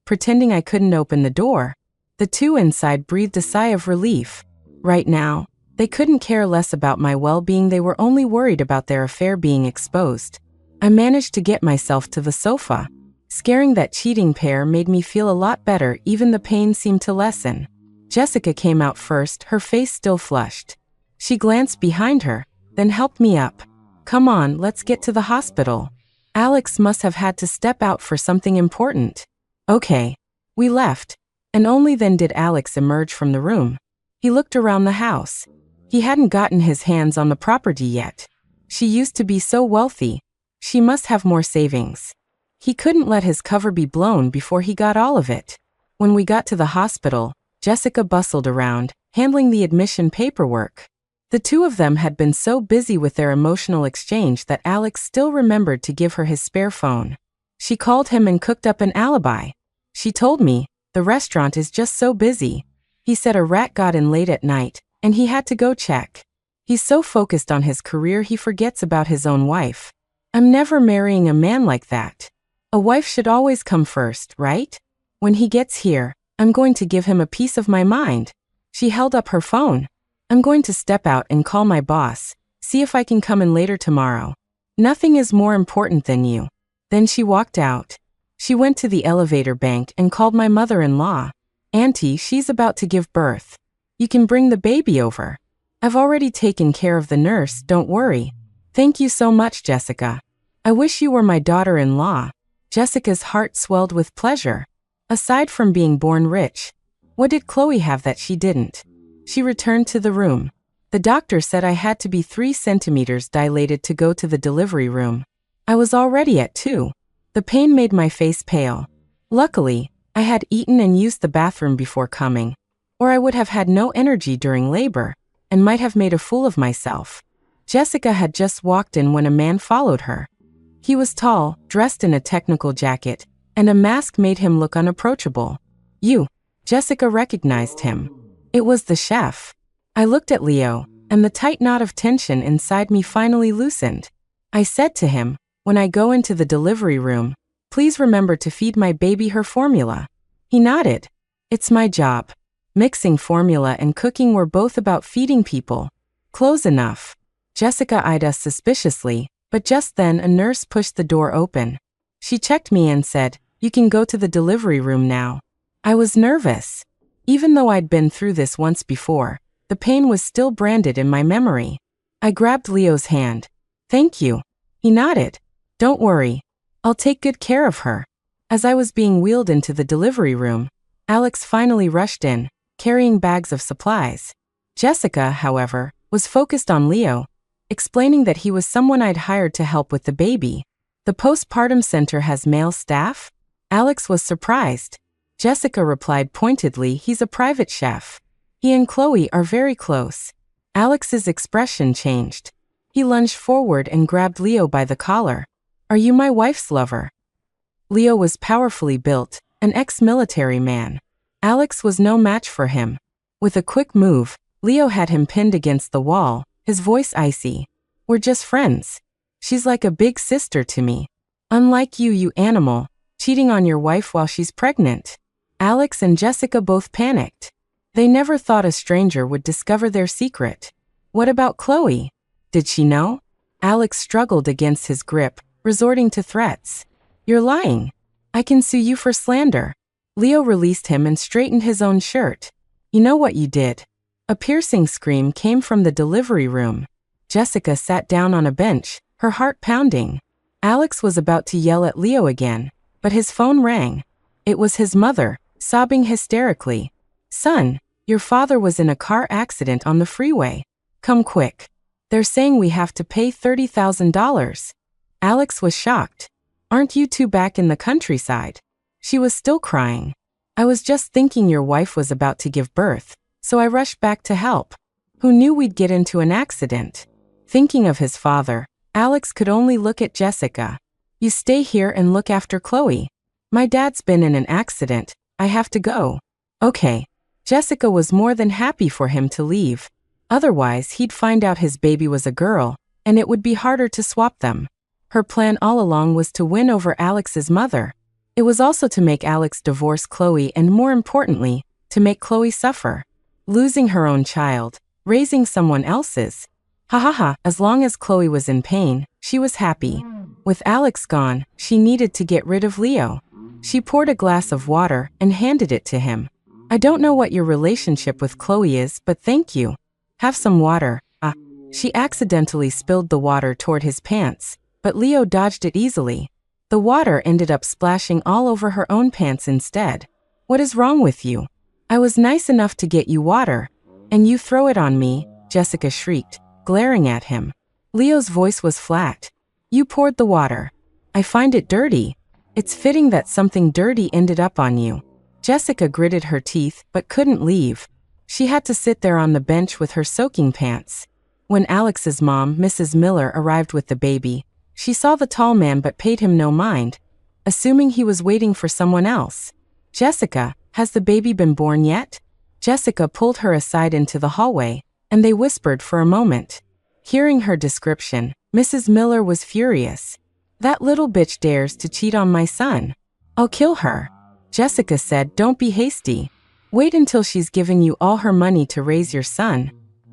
pretending I couldn't open the door. The two inside breathed a sigh of relief. Right now, they couldn't care less about my well-being. They were only worried about their affair being exposed. I managed to get myself to the sofa. Scaring that cheating pair made me feel a lot better, even the pain seemed to lessen. Jessica came out first, her face still flushed. She glanced behind her, then helped me up. "Come on, let's get to the hospital. Alex must have had to step out for something important." "Okay." We left, and only then did Alex emerge from the room. He looked around the house. He hadn't gotten his hands on the property yet. She used to be so wealthy. She must have more savings. He couldn't let his cover be blown before he got all of it. When we got to the hospital, Jessica bustled around, handling the admission paperwork. The two of them had been so busy with their emotional exchange that Alex still remembered to give her his spare phone. She called him and cooked up an alibi. She told me, "The restaurant is just so busy." He said a rat got in late at night, and he had to go check. He's so focused on his career he forgets about his own wife. I'm never marrying a man like that. A wife should always come first, right? When he gets here, I'm going to give him a piece of my mind. She held up her phone. "I'm going to step out and call my boss, see if I can come in later tomorrow. Nothing is more important than you." Then she walked out. She went to the elevator bank and called my mother-in-law. "Auntie, she's about to give birth. You can bring the baby over. I've already taken care of the nurse, don't worry." "Thank you so much, Jessica. I wish you were my daughter-in-law." Jessica's heart swelled with pleasure. Aside from being born rich, what did Chloe have that she didn't? She returned to the room. The doctor said I had to be 3 centimeters dilated to go to the delivery room. I was already at 2. The pain made my face pale. Luckily, I had eaten and used the bathroom before coming, or I would have had no energy during labor and might have made a fool of myself. Jessica had just walked in when a man followed her. He was tall, dressed in a technical jacket, and a mask made him look unapproachable. "You." Jessica recognized him. It was the chef. I looked at Leo, and the tight knot of tension inside me finally loosened. I said to him, "When I go into the delivery room, please remember to feed my baby her formula." He nodded. It's my job. Mixing formula and cooking were both about feeding people. Close enough. Jessica eyed us suspiciously, but just then a nurse pushed the door open. She checked me and said, "You can go to the delivery room now." I was nervous. Even though I'd been through this once before, the pain was still branded in my memory. I grabbed Leo's hand. "Thank you." He nodded. "Don't worry. I'll take good care of her." As I was being wheeled into the delivery room, Alex finally rushed in, carrying bags of supplies. Jessica, however, was focused on Leo, explaining that he was someone I'd hired to help with the baby. "The postpartum center has male staff?" Alex was surprised. Jessica replied pointedly, "He's a private chef. He and Chloe are very close." Alex's expression changed. He lunged forward and grabbed Leo by the collar. "Are you my wife's lover?" Leo was powerfully built, an ex-military man. Alex was no match for him. With a quick move, Leo had him pinned against the wall, his voice icy. "We're just friends. She's like a big sister to me. Unlike you, you animal, cheating on your wife while she's pregnant." Alex and Jessica both panicked. They never thought a stranger would discover their secret. What about Chloe? Did she know? Alex struggled against his grip, resorting to threats. "You're lying. I can sue you for slander." Leo released him and straightened his own shirt. "You know what you did." A piercing scream came from the delivery room. Jessica sat down on a bench, her heart pounding. Alex was about to yell at Leo again, but his phone rang. It was his mother, sobbing hysterically. "Son, your father was in a car accident on the freeway. Come quick. They're saying we have to pay $30,000. Alex was shocked. "Aren't you two back in the countryside?" She was still crying. "I was just thinking your wife was about to give birth, so I rushed back to help. Who knew we'd get into an accident?" Thinking of his father, Alex could only look at Jessica. "You stay here and look after Chloe. My dad's been in an accident. I have to go." "Okay." Jessica was more than happy for him to leave. Otherwise, he'd find out his baby was a girl, and it would be harder to swap them. Her plan all along was to win over Alex's mother. It was also to make Alex divorce Chloe and, more importantly, to make Chloe suffer. Losing her own child, raising someone else's. Ha ha ha, as long as Chloe was in pain, she was happy. With Alex gone, she needed to get rid of Leo. She poured a glass of water and handed it to him. "I don't know what your relationship with Chloe is, but thank you. Have some water." She accidentally spilled the water toward his pants, but Leo dodged it easily. The water ended up splashing all over her own pants instead. "What is wrong with you? I was nice enough to get you water, and you throw it on me," Jessica shrieked, glaring at him. Leo's voice was flat. "You poured the water. I find it dirty. It's fitting that something dirty ended up on you." Jessica gritted her teeth but couldn't leave. She had to sit there on the bench with her soaking pants. When Alex's mom, Mrs. Miller, arrived with the baby, she saw the tall man but paid him no mind, assuming he was waiting for someone else. "Jessica, has the baby been born yet?" Jessica pulled her aside into the hallway, and they whispered for a moment. Hearing her description, Mrs. Miller was furious. "That little bitch dares to cheat on my son. I'll kill her." Jessica said, "Don't be hasty. Wait until she's given you all her money to raise your son.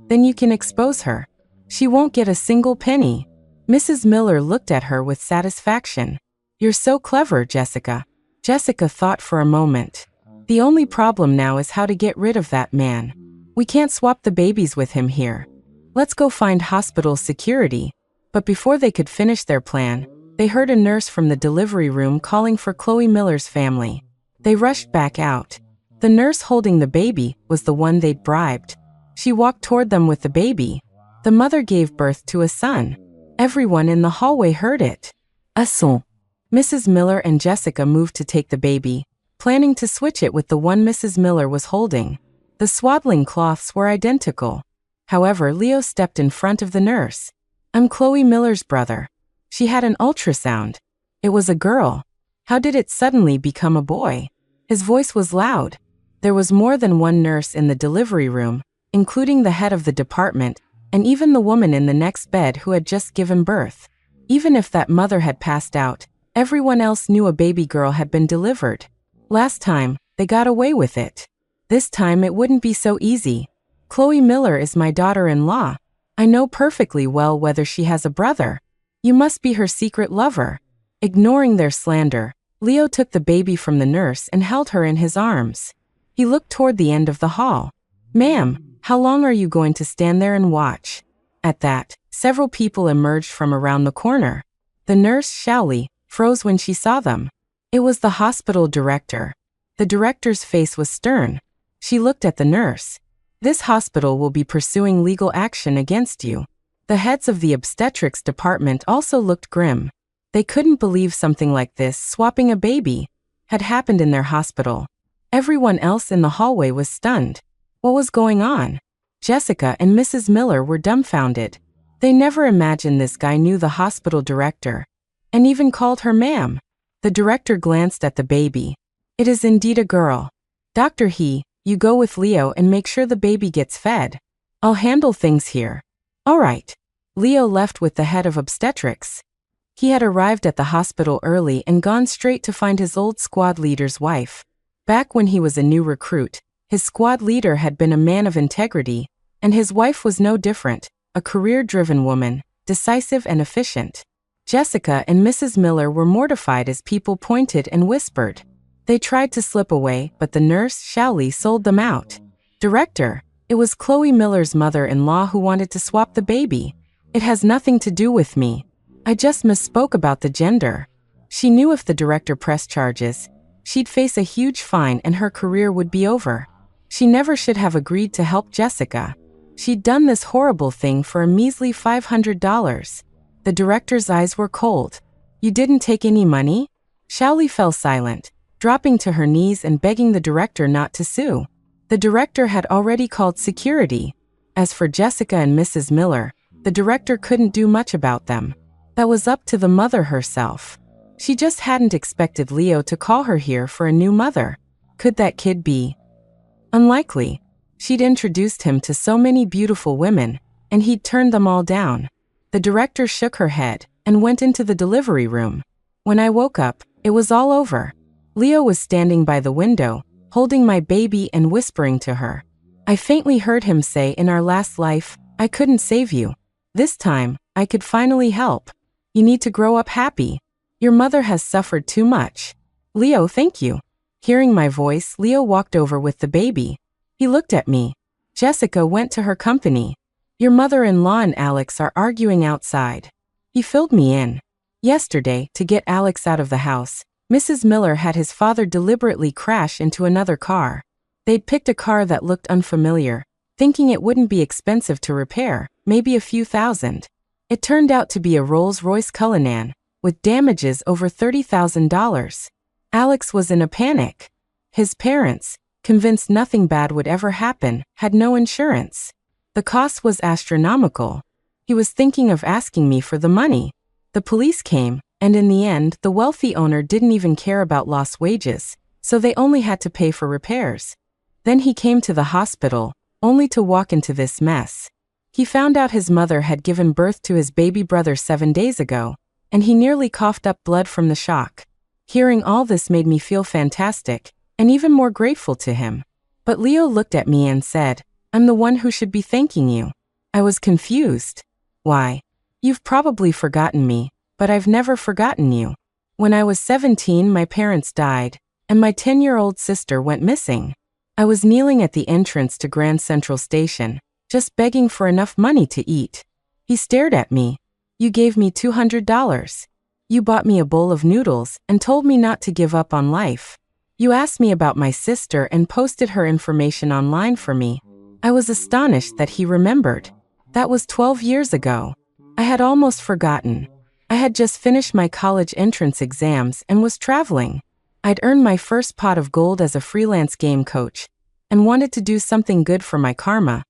Then you can expose her. She won't get a single penny." Mrs. Miller looked at her with satisfaction. "You're so clever, Jessica." Jessica thought for a moment. "The only problem now is how to get rid of that man. We can't swap the babies with him here. Let's go find hospital security." But before they could finish their plan, they heard a nurse from the delivery room calling for Chloe Miller's family. They rushed back out. The nurse holding the baby was the one they'd bribed. She walked toward them with the baby. The mother gave birth to a son. Everyone in the hallway heard it. A son. Mrs. Miller and Jessica moved to take the baby, planning to switch it with the one Mrs. Miller was holding. The swaddling cloths were identical. However, Leo stepped in front of the nurse. "I'm Chloe Miller's brother." She had an ultrasound. It was a girl. How did it suddenly become a boy? His voice was loud. There was more than one nurse in the delivery room, including the head of the department, and even the woman in the next bed who had just given birth. Even if that mother had passed out, everyone else knew a baby girl had been delivered. Last time, They got away with it. This time it wouldn't be so easy. Chloe Miller is my daughter-in-law. I know perfectly well whether she has a brother. You must be her secret lover. Ignoring their slander, Leo took the baby from the nurse and held her in his arms. He looked toward the end of the hall. "Ma'am, how long are you going to stand there and watch?" At that, several people emerged from around the corner. The nurse, Shaoli, froze when she saw them. It was the hospital director. The director's face was stern. She looked at the nurse. "This hospital will be pursuing legal action against you." The heads of the obstetrics department also looked grim. They couldn't believe something like this, swapping a baby, had happened in their hospital. Everyone else in the hallway was stunned. What was going on? Jessica and Mrs. Miller were dumbfounded. They never imagined this guy knew the hospital director, and even called her ma'am. The director glanced at the baby. "It is indeed a girl. Dr. He, you go with Leo and make sure the baby gets fed. I'll handle things here." "All right." Leo left with the head of obstetrics. He had arrived at the hospital early and gone straight to find his old squad leader's wife. Back when he was a new recruit, his squad leader had been a man of integrity, and his wife was no different, a career-driven woman, decisive and efficient. Jessica and Mrs. Miller were mortified as people pointed and whispered. They tried to slip away, but the nurse, Shaoli, sold them out. "Director, it was Chloe Miller's mother-in-law who wanted to swap the baby. It has nothing to do with me. I just misspoke about the gender." She knew if the director pressed charges, she'd face a huge fine and her career would be over. She never should have agreed to help Jessica. She'd done this horrible thing for a measly $500. The director's eyes were cold. "You didn't take any money?" Shaoli fell silent, dropping to her knees and begging the director not to sue. The director had already called security. As for Jessica and Mrs. Miller, the director couldn't do much about them. That was up to the mother herself. She just hadn't expected Leo to call her here for a new mother. Could that kid be? Unlikely. She'd introduced him to so many beautiful women, and he'd turned them all down. The director shook her head and went into the delivery room. When I woke up, it was all over. Leo was standing by the window, holding my baby and whispering to her. I faintly heard him say, "In our last life, I couldn't save you. This time, I could finally help. You need to grow up happy. Your mother has suffered too much." "Leo, thank you." Hearing my voice, Leo walked over with the baby. He looked at me. Jessica went to her company. "Your mother-in-law and Alex are arguing outside." He filled me in. Yesterday, to get Alex out of the house, Mrs. Miller had his father deliberately crash into another car. They'd picked a car that looked unfamiliar, thinking it wouldn't be expensive to repair, maybe a few thousand. It turned out to be a Rolls-Royce Cullinan, with damages over $30,000. Alex was in a panic. His parents, convinced nothing bad would ever happen, had no insurance. The cost was astronomical. He was thinking of asking me for the money. The police came, and in the end, the wealthy owner didn't even care about lost wages, so they only had to pay for repairs. Then he came to the hospital, only to walk into this mess. He found out his mother had given birth to his baby brother 7 days ago, and he nearly coughed up blood from the shock. Hearing all this made me feel fantastic, and even more grateful to him. But Leo looked at me and said, "I'm the one who should be thanking you." I was confused. "Why? You've probably forgotten me, but I've never forgotten you. When I was 17, my parents died, and my 10-year-old sister went missing. I was kneeling at the entrance to Grand Central Station, just begging for enough money to eat. He stared at me. You gave me $200. You bought me a bowl of noodles and told me not to give up on life. You asked me about my sister and posted her information online for me. I was astonished that he remembered. That was 12 years ago. I had almost forgotten. I had just finished my college entrance exams and was traveling. I'd earned my first pot of gold as a freelance game coach and wanted to do something good for my karma,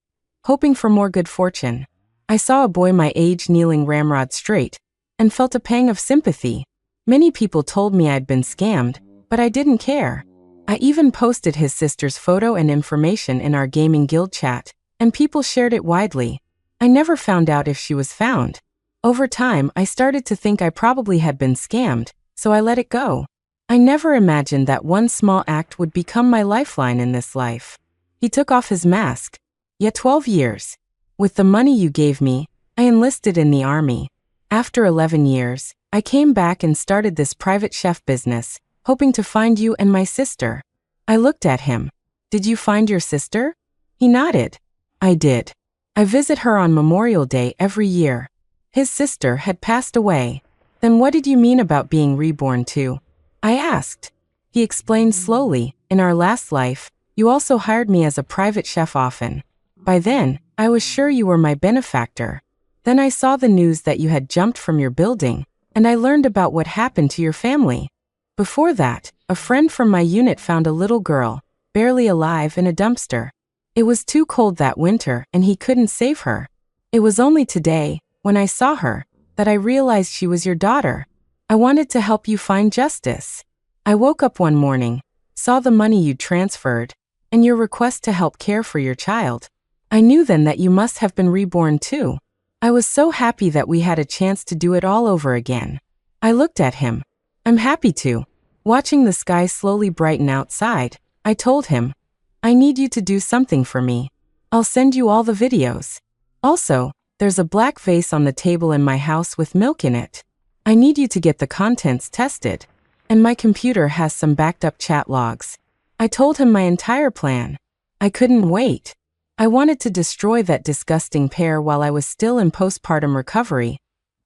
hoping for more good fortune. I saw a boy my age kneeling ramrod straight and felt a pang of sympathy. Many people told me I'd been scammed, but I didn't care. I even posted his sister's photo and information in our gaming guild chat, and people shared it widely. I never found out if she was found. Over time, I started to think I probably had been scammed, so I let it go. I never imagined that one small act would become my lifeline in this life. He took off his mask. Yet 12 years. With the money you gave me, I enlisted in the army. After 11 years, I came back and started this private chef business, hoping to find you and my sister. I looked at him. Did you find your sister? He nodded. I did. I visit her on Memorial Day every year. His sister had passed away. Then what did you mean about being reborn too? I asked. He explained slowly, in our last life, you also hired me as a private chef often. By then, I was sure you were my benefactor. Then I saw the news that you had jumped from your building, and I learned about what happened to your family. Before that, a friend from my unit found a little girl, barely alive, in a dumpster. It was too cold that winter and he couldn't save her. It was only today, when I saw her, that I realized she was your daughter. I wanted to help you find justice. I woke up one morning, saw the money you transferred, and your request to help care for your child. I knew then that you must have been reborn too. I was so happy that we had a chance to do it all over again. I looked at him. I'm happy to. Watching the sky slowly brighten outside, I told him, I need you to do something for me. I'll send you all the videos. Also, there's a black vase on the table in my house with milk in it. I need you to get the contents tested. And my computer has some backed up chat logs. I told him my entire plan. I couldn't wait. I wanted to destroy that disgusting pair while I was still in postpartum recovery,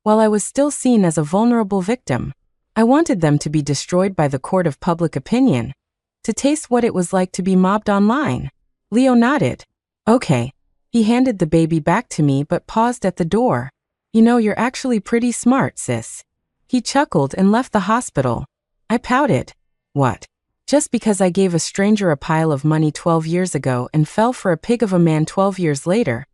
while I was still seen as a vulnerable victim. I wanted them to be destroyed by the court of public opinion, to taste what it was like to be mobbed online. Leo nodded. Okay. He handed the baby back to me but paused at the door. You know, you're actually pretty smart, sis. He chuckled and left the hospital. I pouted. What? Just because I gave a stranger a pile of money 12 years ago and fell for a pig of a man 12 years later?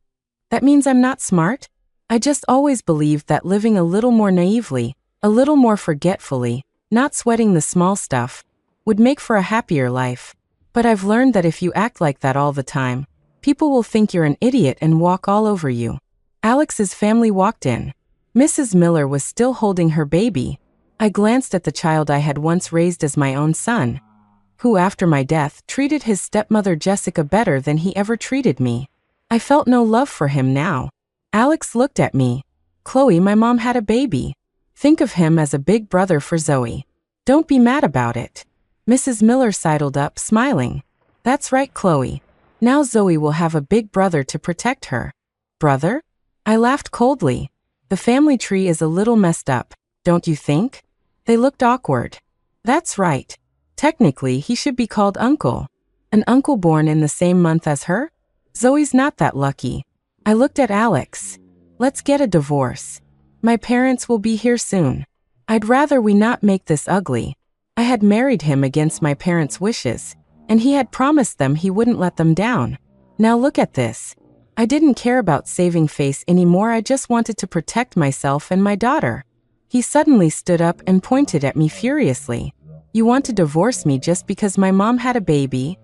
That means I'm not smart? I just always believed that living a little more naively, a little more forgetfully, not sweating the small stuff, would make for a happier life. But I've learned that if you act like that all the time, people will think you're an idiot and walk all over you. Alex's family walked in. Mrs. Miller was still holding her baby. I glanced at the child I had once raised as my own son, who after my death treated his stepmother Jessica better than he ever treated me. I felt no love for him now. Alex looked at me. Chloe, my mom had a baby. Think of him as a big brother for Zoe. Don't be mad about it. Mrs. Miller sidled up, smiling. That's right, Chloe. Now Zoe will have a big brother to protect her. Brother? I laughed coldly. The family tree is a little messed up, don't you think? They looked awkward. That's right. Technically, he should be called uncle. An uncle born in the same month as her? Zoe's not that lucky. I looked at Alex. Let's get a divorce. My parents will be here soon. I'd rather we not make this ugly. I had married him against my parents' wishes, and he had promised them he wouldn't let them down. Now look at this. I didn't care about saving face anymore. I just wanted to protect myself and my daughter. He suddenly stood up and pointed at me furiously. You want to divorce me just because my mom had a baby?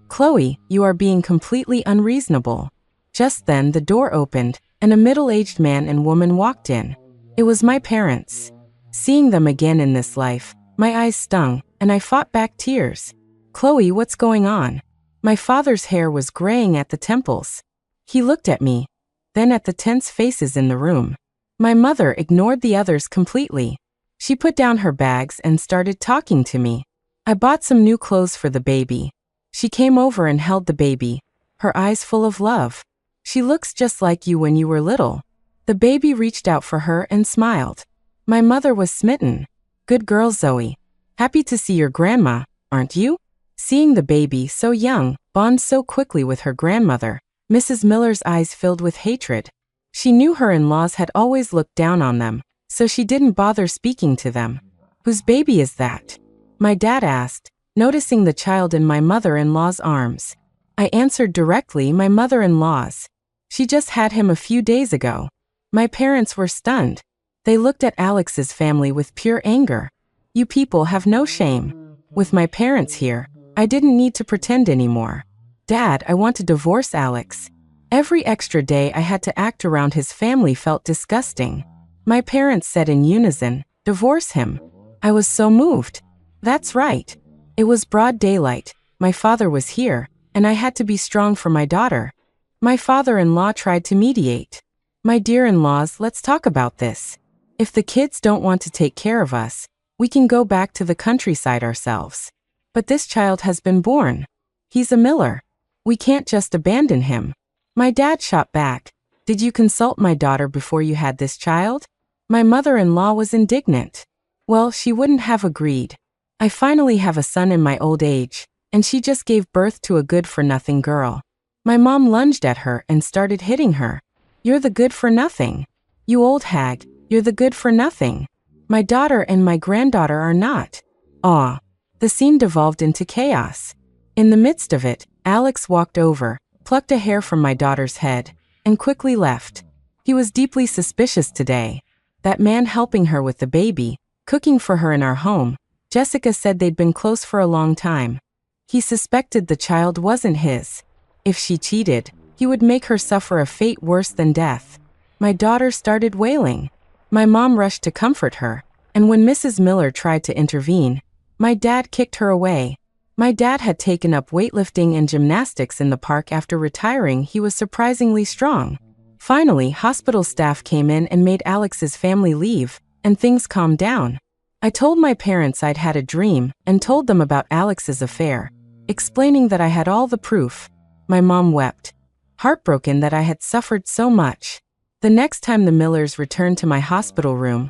Chloe, you are being completely unreasonable. Just then the door opened, and a middle-aged man and woman walked in. It was my parents. Seeing them again in this life, my eyes stung, and I fought back tears. Chloe, what's going on? My father's hair was graying at the temples. He looked at me, then at the tense faces in the room. My mother ignored the others completely. She put down her bags and started talking to me. I bought some new clothes for the baby. She came over and held the baby, her eyes full of love. She looks just like you when you were little. The baby reached out for her and smiled. My mother was smitten. Good girl, Zoe. Happy to see your grandma, aren't you? Seeing the baby, so young, bond so quickly with her grandmother, Mrs. Miller's eyes filled with hatred. She knew her in-laws had always looked down on them, so she didn't bother speaking to them. Whose baby is that? My dad asked, noticing the child in my mother-in-law's arms. I answered directly, my mother-in-law's. She just had him a few days ago. My parents were stunned. They looked at Alex's family with pure anger. You people have no shame. With my parents here, I didn't need to pretend anymore. Dad, I want to divorce Alex. Every extra day I had to act around his family felt disgusting. My parents said in unison, divorce him. I was so moved. That's right. It was broad daylight, my father was here, and I had to be strong for my daughter. My father-in-law tried to mediate. My dear-in-laws, let's talk about this. If the kids don't want to take care of us, we can go back to the countryside ourselves. But this child has been born. He's a miller. We can't just abandon him. My dad shot back. Did you consult my daughter before you had this child? My mother-in-law was indignant. Well, she wouldn't have agreed. I finally have a son in my old age, and she just gave birth to a good-for-nothing girl. My mom lunged at her and started hitting her. You're the good-for-nothing. You old hag, you're the good-for-nothing. My daughter and my granddaughter are not. Aw. The scene devolved into chaos. In the midst of it, Alex walked over, plucked a hair from my daughter's head, and quickly left. He was deeply suspicious today. That man helping her with the baby, cooking for her in our home, Jessica said they'd been close for a long time. He suspected the child wasn't his. If she cheated, he would make her suffer a fate worse than death. My daughter started wailing. My mom rushed to comfort her, and when Mrs. Miller tried to intervene, my dad kicked her away. My dad had taken up weightlifting and gymnastics in the park after retiring. He was surprisingly strong. Finally, hospital staff came in and made Alex's family leave, and things calmed down. I told my parents I'd had a dream and told them about Alex's affair, explaining that I had all the proof. My mom wept, heartbroken that I had suffered so much. The next time the Millers returned to my hospital room,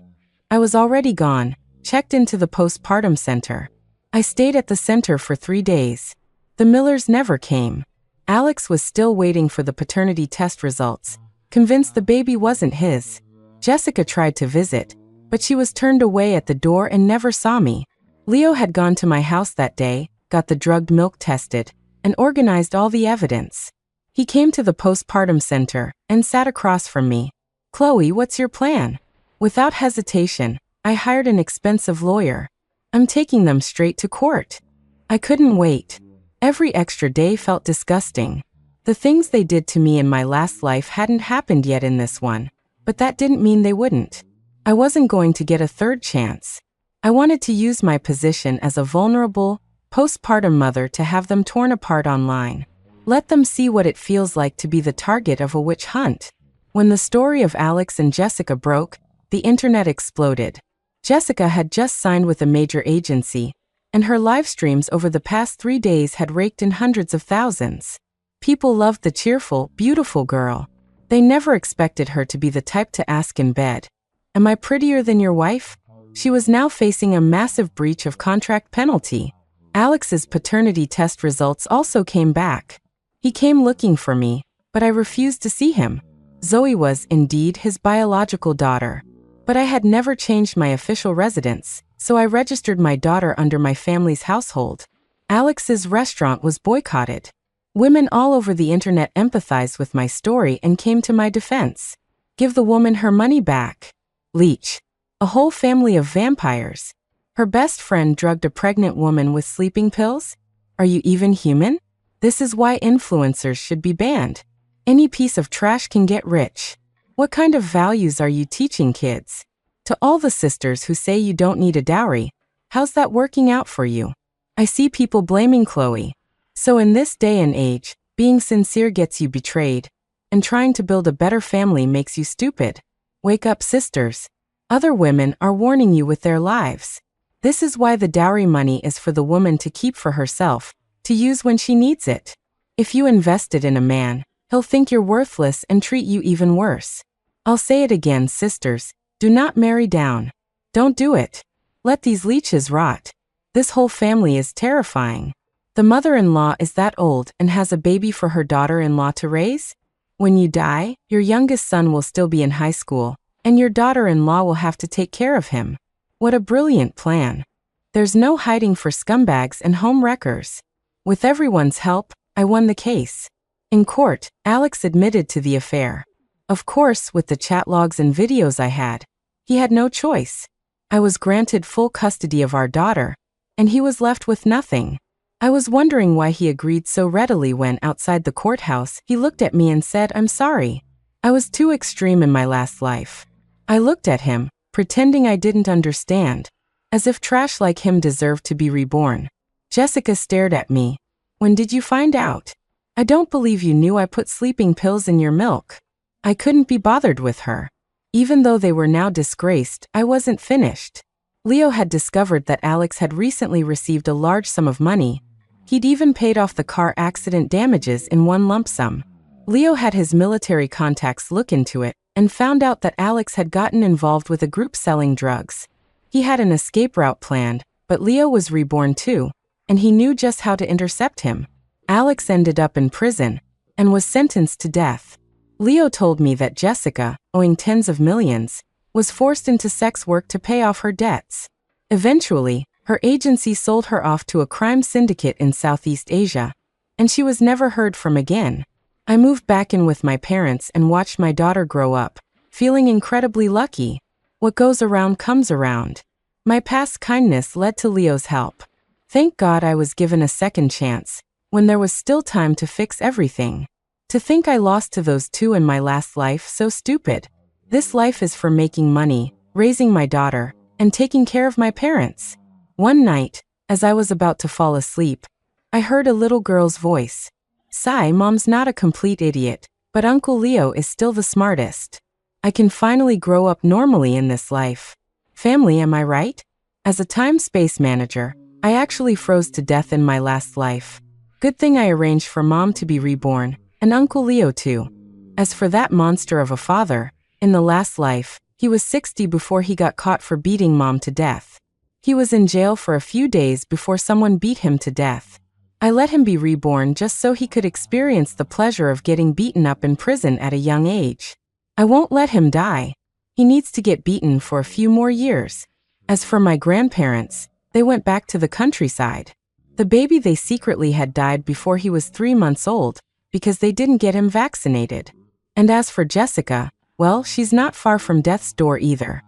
I was already gone, checked into the postpartum center. I stayed at the center for 3 days. The Millers never came. Alex was still waiting for the paternity test results, convinced the baby wasn't his. Jessica tried to visit, but she was turned away at the door and never saw me. Leo had gone to my house that day, got the drugged milk tested, and organized all the evidence. He came to the postpartum center and sat across from me. Chloe, what's your plan? Without hesitation, I hired an expensive lawyer. I'm taking them straight to court. I couldn't wait. Every extra day felt disgusting. The things they did to me in my last life hadn't happened yet in this one, but that didn't mean they wouldn't. I wasn't going to get a third chance. I wanted to use my position as a vulnerable, postpartum mother to have them torn apart online. Let them see what it feels like to be the target of a witch hunt. When the story of Alex and Jessica broke, the internet exploded. Jessica had just signed with a major agency, and her live streams over the past 3 days had raked in hundreds of thousands. People loved the cheerful, beautiful girl. They never expected her to be the type to ask in bed, "Am I prettier than your wife?" She was now facing a massive breach of contract penalty. Alex's paternity test results also came back. He came looking for me, but I refused to see him. Zoe was, indeed, his biological daughter. But I had never changed my official residence, so I registered my daughter under my family's household. Alex's restaurant was boycotted. Women all over the internet empathized with my story and came to my defense. Give the woman her money back. Leech. A whole family of vampires. Her best friend drugged a pregnant woman with sleeping pills? Are you even human? This is why influencers should be banned. Any piece of trash can get rich. What kind of values are you teaching kids? To all the sisters who say you don't need a dowry, how's that working out for you? I see people blaming Chloe. So in this day and age, being sincere gets you betrayed, and trying to build a better family makes you stupid. Wake up, sisters. Other women are warning you with their lives. This is why the dowry money is for the woman to keep for herself, to use when she needs it. If you invested in a man, he'll think you're worthless and treat you even worse. I'll say it again, sisters, do not marry down. Don't do it. Let these leeches rot. This whole family is terrifying. The mother-in-law is that old and has a baby for her daughter-in-law to raise? When you die, your youngest son will still be in high school, and your daughter-in-law will have to take care of him. What a brilliant plan. There's no hiding for scumbags and home wreckers. With everyone's help, I won the case. In court, Alex admitted to the affair. Of course, with the chat logs and videos I had, he had no choice. I was granted full custody of our daughter, and he was left with nothing. I was wondering why he agreed so readily when, outside the courthouse, he looked at me and said, "I'm sorry. I was too extreme in my last life." I looked at him, pretending I didn't understand. As if trash like him deserved to be reborn. Jessica stared at me. When did you find out? I don't believe you knew I put sleeping pills in your milk. I couldn't be bothered with her. Even though they were now disgraced, I wasn't finished. Leo had discovered that Alex had recently received a large sum of money. He'd even paid off the car accident damages in one lump sum. Leo had his military contacts look into it and found out that Alex had gotten involved with a group selling drugs. He had an escape route planned, but Leo was reborn too, and he knew just how to intercept him. Alex ended up in prison and was sentenced to death. Leo told me that Jessica, owing tens of millions, was forced into sex work to pay off her debts. Eventually, her agency sold her off to a crime syndicate in Southeast Asia, and she was never heard from again. I moved back in with my parents and watched my daughter grow up, feeling incredibly lucky. What goes around comes around. My past kindness led to Leo's help. Thank God I was given a second chance, when there was still time to fix everything. To think I lost to those two in my last life, so stupid. This life is for making money, raising my daughter, and taking care of my parents. One night, as I was about to fall asleep, I heard a little girl's voice. Sigh, Mom's not a complete idiot, but Uncle Leo is still the smartest. I can finally grow up normally in this life. Family, am I right? As a time-space manager, I actually froze to death in my last life. Good thing I arranged for Mom to be reborn, and Uncle Leo too. As for that monster of a father, in the last life, he was 60 before he got caught for beating Mom to death. He was in jail for a few days before someone beat him to death. I let him be reborn just so he could experience the pleasure of getting beaten up in prison at a young age. I won't let him die. He needs to get beaten for a few more years. As for my grandparents, they went back to the countryside. The baby they secretly had died before he was 3 months old, because they didn't get him vaccinated. And as for Jessica, well, she's not far from death's door either.